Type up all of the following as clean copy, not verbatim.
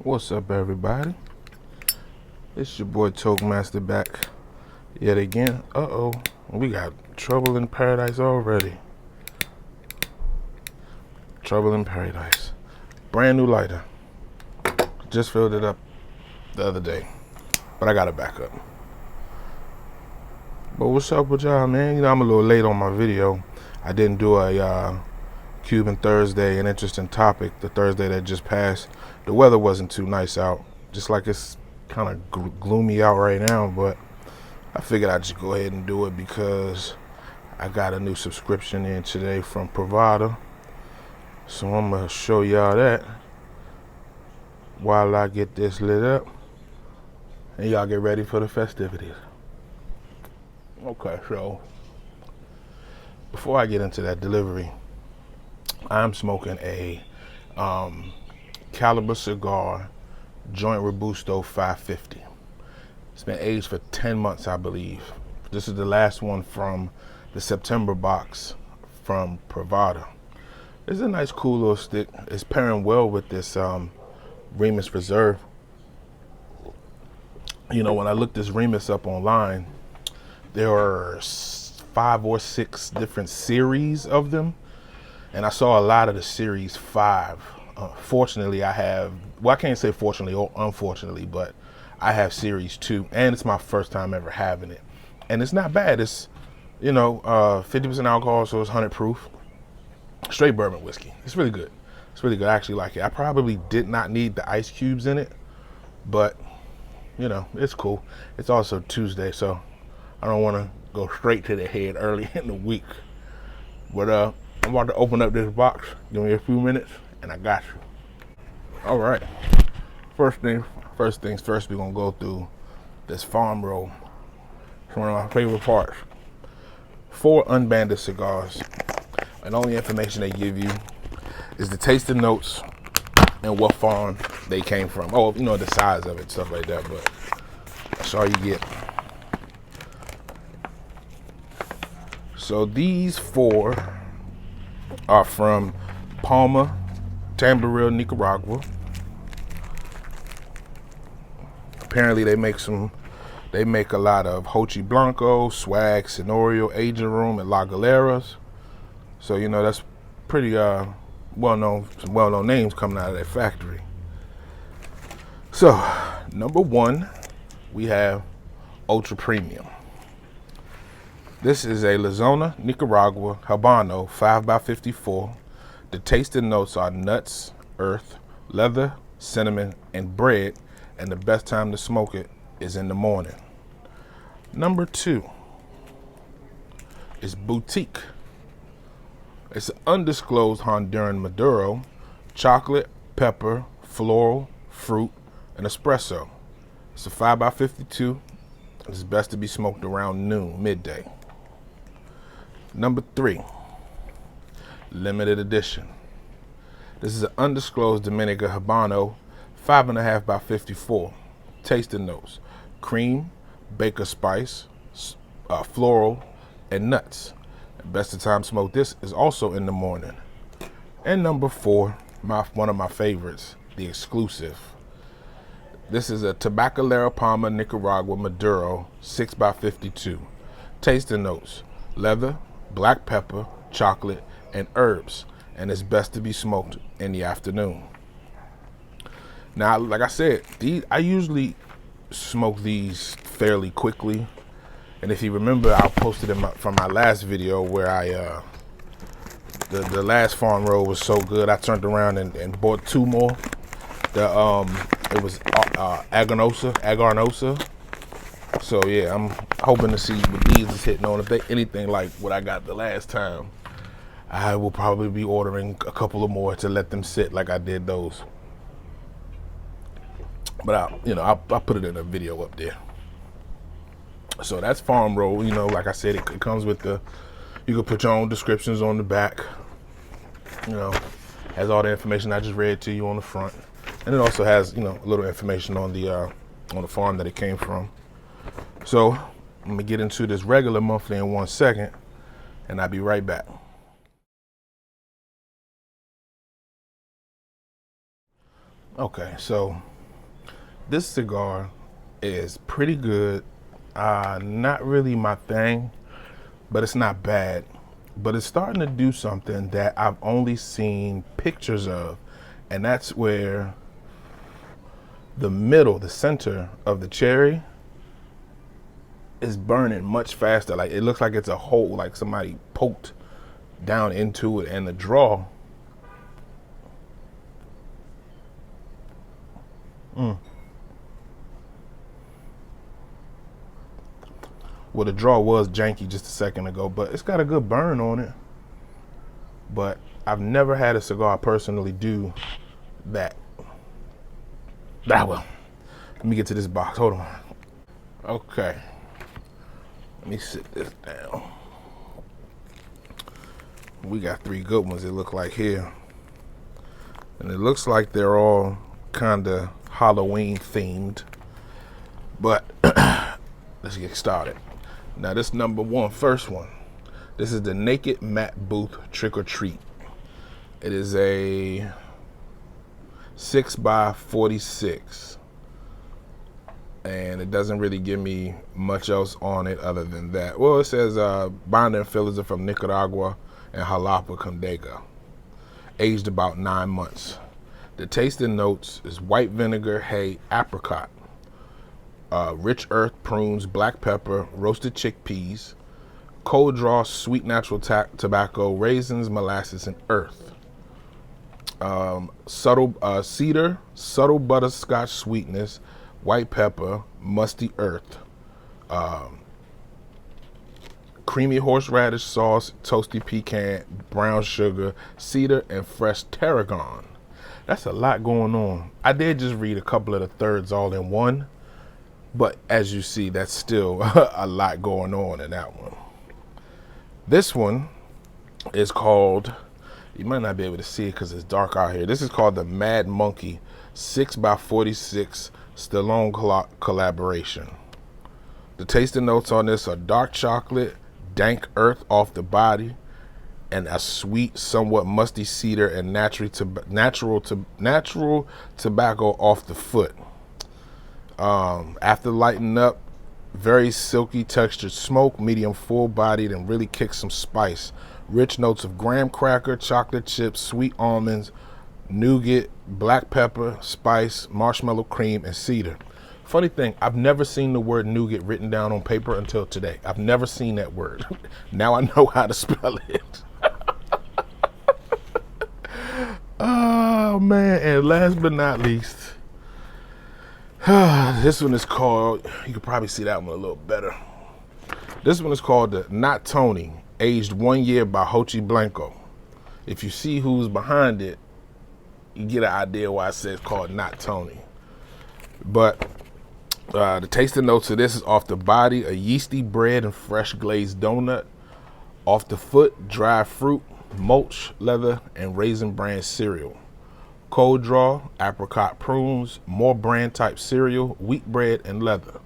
What's up, everybody? It's your boy Toke Masta back yet again. We got trouble in paradise already. Trouble in paradise. Brand new lighter. Just filled it up the other day, but I got it back up. But what's up with y'all, man? You know, I'm a little late on my video. I didn't do a Cuban Thursday, an interesting topic, the Thursday that just passed. The weather wasn't too nice out, just like it's kind of gloomy out right now, but I figured I'd just go ahead and do it because I got a new subscription in today from Privada. So I'm gonna show y'all that while I get this lit up and y'all get ready for the festivities. Okay, so before I get into that delivery, I'm smoking a Caliber Cigar Joint Robusto 550. It's been aged for 10 months, I believe. This is the last one from the September box from Privada. It's a nice, cool little stick. It's pairing well with this Remus Reserve. You know, when I looked this Remus up online, there are 5 or 6 different series of them, and I saw a lot of the series 5. Fortunately, I have, well, I can't say fortunately or unfortunately, but I have series 2, and it's my first time ever having it. And it's not bad. It's, you know, 50% alcohol, so it's 100 proof. Straight bourbon whiskey. It's really good. It's really good. I actually like it. I probably did not need the ice cubes in it, but, you know, it's cool. It's also Tuesday, so I don't want to go straight to the head early in the week. But I'm about to open up this box. Give me a few minutes, and I got you. All right. First things first, we're going to go through this farm roll. It's one of my favorite parts. 4 unbanded cigars. And all the information they give you is the tasting notes and what farm they came from. Oh, you know, the size of it, stuff like that, but that's all you get. So these 4 are from Palma, Tamboril, Nicaragua. Apparently they make a lot of Hochi Blanco, Swag, Senorio, Aging Room, and La Galeras. So, you know, that's pretty some well-known names coming out of that factory. So, number 1, we have Ultra Premium. This is a La Zona, Nicaragua, Habano 5x54. The tasting notes are nuts, earth, leather, cinnamon, and bread, and the best time to smoke it is in the morning. Number 2 is Boutique. It's an undisclosed Honduran Maduro, chocolate, pepper, floral, fruit, and espresso. It's a 5x52. It's best to be smoked around noon, midday. Number 3, limited edition. This is an undisclosed Dominica Habano, 5.5x54. Tasting notes: cream, baker spice, floral, and nuts. Best of time to smoke this is also in the morning. And number 4, one of my favorites, the exclusive. This is a Tabacalera Palma Nicaragua Maduro 6x52. Tasting notes: leather, black pepper, chocolate, and herbs. And it's best to be smoked in the afternoon. Now, like I said, I usually smoke these fairly quickly. And if you remember, I posted them from my last video where I, the last farm roll was so good, I turned around and bought 2 more. It was Agarnosa. So yeah, I'm hoping to see what these is hitting on. If they anything like what I got the last time, I will probably be ordering a couple of more to let them sit like I did those. But I'll put it in a video up there. So that's farm roll. You know, like I said, it comes with you can put your own descriptions on the back. You know, has all the information I just read to you on the front, and it also has, you know, a little information on the farm that it came from. So I'm gonna get into this regular monthly in 1 second, and I'll be right back. Okay, so This cigar is pretty good. Not really my thing, but it's not bad. But it's starting to do something that I've only seen pictures of, and that's where the middle, the center of the cherry is burning much faster. Like it looks like it's a hole, like somebody poked down into it, and the draw. Well, the draw was janky just a second ago, but it's got a good burn on it. But I've never had a cigar personally do that. Well, let me get to this box. Hold on. Okay. Let me sit this down. We got 3 good ones, it look like here. And it looks like they're all kind of Halloween themed. But let's get started. Now this first one. This is the Naked Matte Booth Trick or Treat. It is a 6x46. And it doesn't really give me much else on it other than that. Well, it says binder and fillers are from Nicaragua and Jalapa, Condega. Aged about 9 months. The tasting notes is white vinegar, hay, apricot, rich earth, prunes, black pepper, roasted chickpeas, cold draw, sweet natural tobacco, raisins, molasses, and earth. Subtle cedar, subtle butterscotch sweetness, white pepper, musty earth, creamy horseradish sauce, toasty pecan, brown sugar, cedar, and fresh tarragon. That's a lot going on. I did just read a couple of the thirds all in one, but as you see, that's still a lot going on in that one. This one is called, you might not be able to see it because it's dark out here. This is called the Mad Monkey 6x46 Stallone collaboration. The tasting notes on this are dark chocolate, dank earth off the body, and a sweet, somewhat musty cedar and natural tobacco off the foot. After lightening up, very silky textured smoke, medium full-bodied, and really kicks some spice. Rich notes of graham cracker, chocolate chips, sweet almonds, nougat, black pepper, spice, marshmallow cream, and cedar. Funny thing, I've never seen the word nougat written down on paper until today. I've never seen that word. Now I know how to spell it. Oh man, and last but not least, this one is called, you can probably see that one a little better. This one is called the Not Tony, aged 1 year by Hochi Blanco. If you see who's behind it, you get an idea why it says called Not Tony. But the tasting notes of this is off the body, a yeasty bread and fresh glazed donut. Off the foot, dry fruit, mulch, leather, and raisin bran cereal. Cold draw, apricot prunes, more bran type cereal, wheat bread, and leather.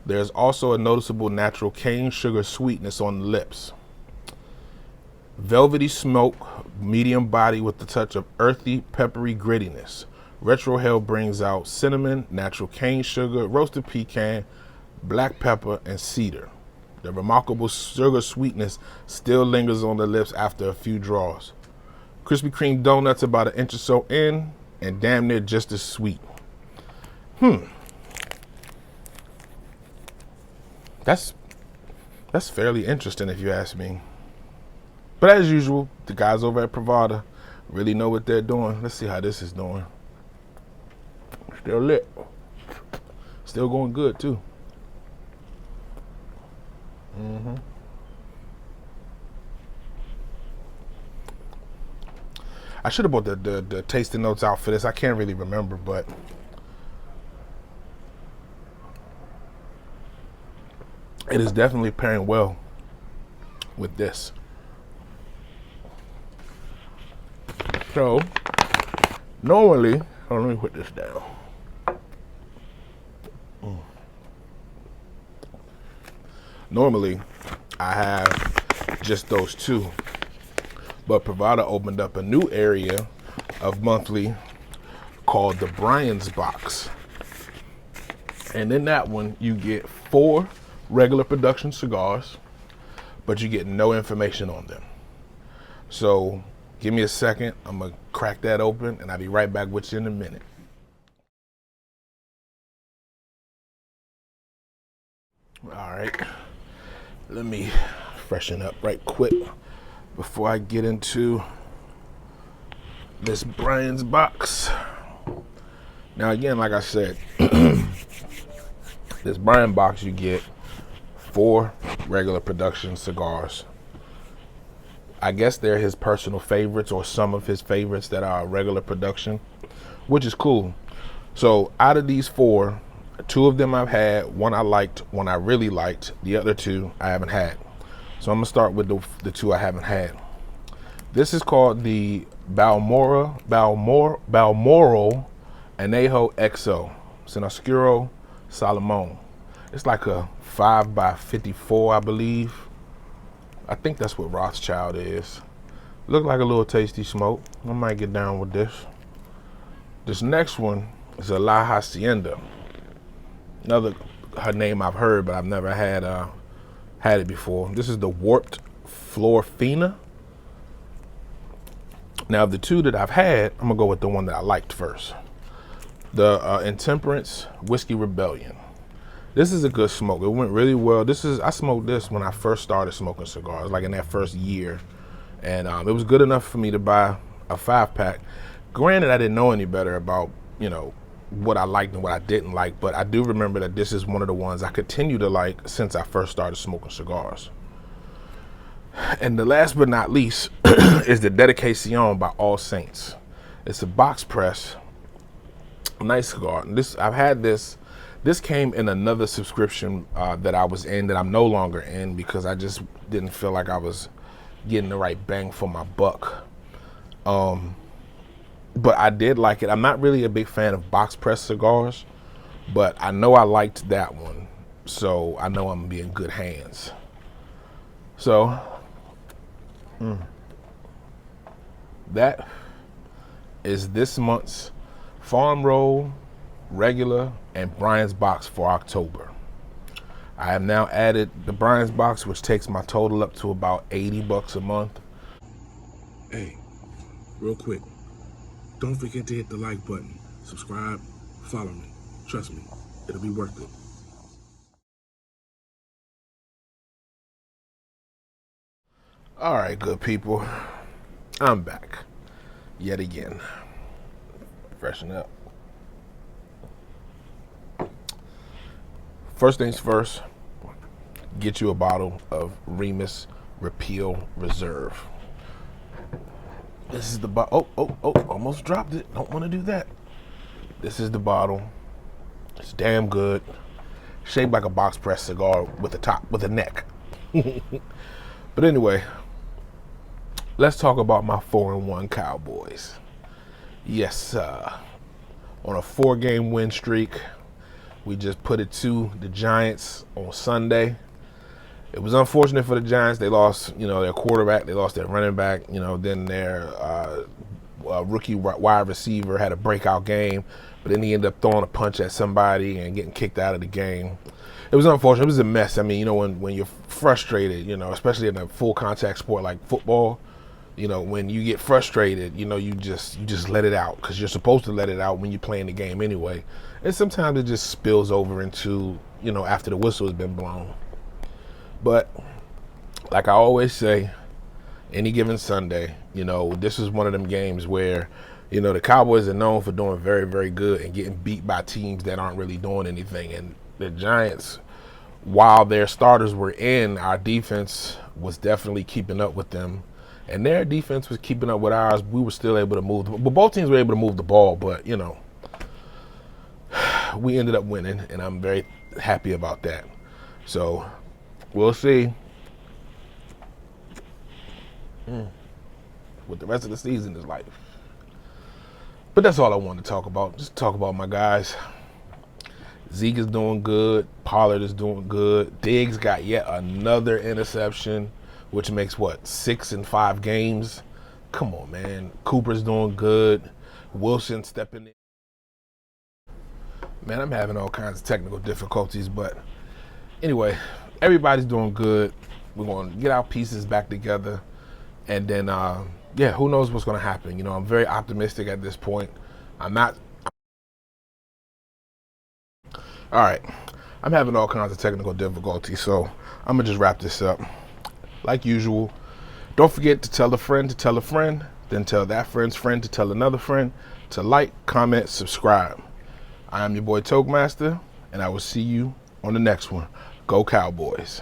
There's also a noticeable natural cane sugar sweetness on the lips. Velvety smoke, medium body with the touch of earthy, peppery grittiness. Retro Hell brings out cinnamon, natural cane sugar, roasted pecan, black pepper, and cedar. The remarkable sugar sweetness still lingers on the lips after a few draws. Krispy Kreme donuts about an inch or so in, and damn near just as sweet. That's fairly interesting if you ask me. But as usual, the guys over at Privada really know what they're doing. Let's see how this is doing. Still lit. Still going good too. I should have brought the tasting notes out for this. I can't really remember, but it is definitely pairing well with this. So normally, let me put this down. Normally, I have just those two, but Privada opened up a new area of monthly called the Brian's Box. And in that one, you get 4 regular production cigars, but you get no information on them. So give me a second. I'm going to crack that open, and I'll be right back with you in a minute. All right. Let me freshen up right quick before I get into this Brian's box. Now, again, like I said, this Brian box, you get 4 regular production cigars. I guess they're his personal favorites or some of his favorites that are regular production, which is cool. So out of these 4, 2 of them I've had. One I liked, one I really liked. The other 2 I haven't had. So I'm gonna start with the 2 I haven't had. This is called the Balmoral Anejo XO. It's an Oscuro Salomon. It's like a 5x54, I believe. I think that's what Rothschild is. Look like a little tasty smoke. I might get down with this. This next one is a La Hacienda. Another her name I've heard, but I've never had it before. This is the Warped Florfina. Now, of the 2 that I've had, I'm gonna go with the one that I liked first. The Intemperance Whiskey Rebellion. This is a good smoke. It went really well. I smoked this when I first started smoking cigars, like in that first year, and it was good enough for me to buy a 5-pack. Granted, I didn't know any better about what I liked and what I didn't like, but I do remember that this is one of the ones I continue to like since I first started smoking cigars. And the last but not least is the Dedication by All Saints. It's a box press, nice cigar. And I've had this. This came in another subscription that I was in that I'm no longer in because I just didn't feel like I was getting the right bang for my buck. But I did like it. I'm not really a big fan of box press cigars, but I know I liked that one, so I know I'm gonna be in good hands. So that is this month's Farm Roll, regular, and Brian's box for October. I have now added the Brian's box, which takes my total up to about $80 a month. Hey, real quick, don't forget to hit the like button, subscribe, follow me. Trust me, it'll be worth it. All right, good people, I'm back yet again. Freshen up. First things first, get you a bottle of Remus Reserve. This is the bottle. Oh, almost dropped it. Don't want to do that. This is the bottle. It's damn good. Shaped like a box press cigar with a neck. But anyway, let's talk about my 4-1 Cowboys. Yes, on a 4-game win streak. We just put it to the Giants on Sunday. It was unfortunate for the Giants. They lost, their quarterback. They lost their running back. Then their rookie wide receiver had a breakout game, but then he ended up throwing a punch at somebody and getting kicked out of the game. It was unfortunate. It was a mess. I mean, when you're frustrated, especially in a full contact sport like football, when you get frustrated, you just let it out because you're supposed to let it out when you're playing the game anyway. And sometimes it just spills over into, after the whistle has been blown. But like I always say, any given Sunday, this is one of them games where, the Cowboys are known for doing very, very good and getting beat by teams that aren't really doing anything. And the Giants, while their starters were in, our defense was definitely keeping up with them. And their defense was keeping up with ours. We were still able to move. But both teams were able to move the ball. But, we ended up winning, and I'm very happy about that. So we'll see what the rest of the season is like. But that's all I wanted to talk about. Just talk about my guys. Zeke is doing good. Pollard is doing good. Diggs got yet another interception, which makes 6 in 5 games. Come on, man. Cooper's doing good. Wilson stepping in. Man, I'm having all kinds of technical difficulties, but anyway, everybody's doing good. We're going to get our pieces back together, and then, yeah, who knows what's going to happen. You know, I'm very optimistic at this point. I'm not. All right, I'm having all kinds of technical difficulties, so I'm going to just wrap this up. Like usual, don't forget to tell a friend to tell a friend, then tell that friend's friend to tell another friend to like, comment, subscribe. I am your boy Toke Masta, and I will see you on the next one. Go Cowboys.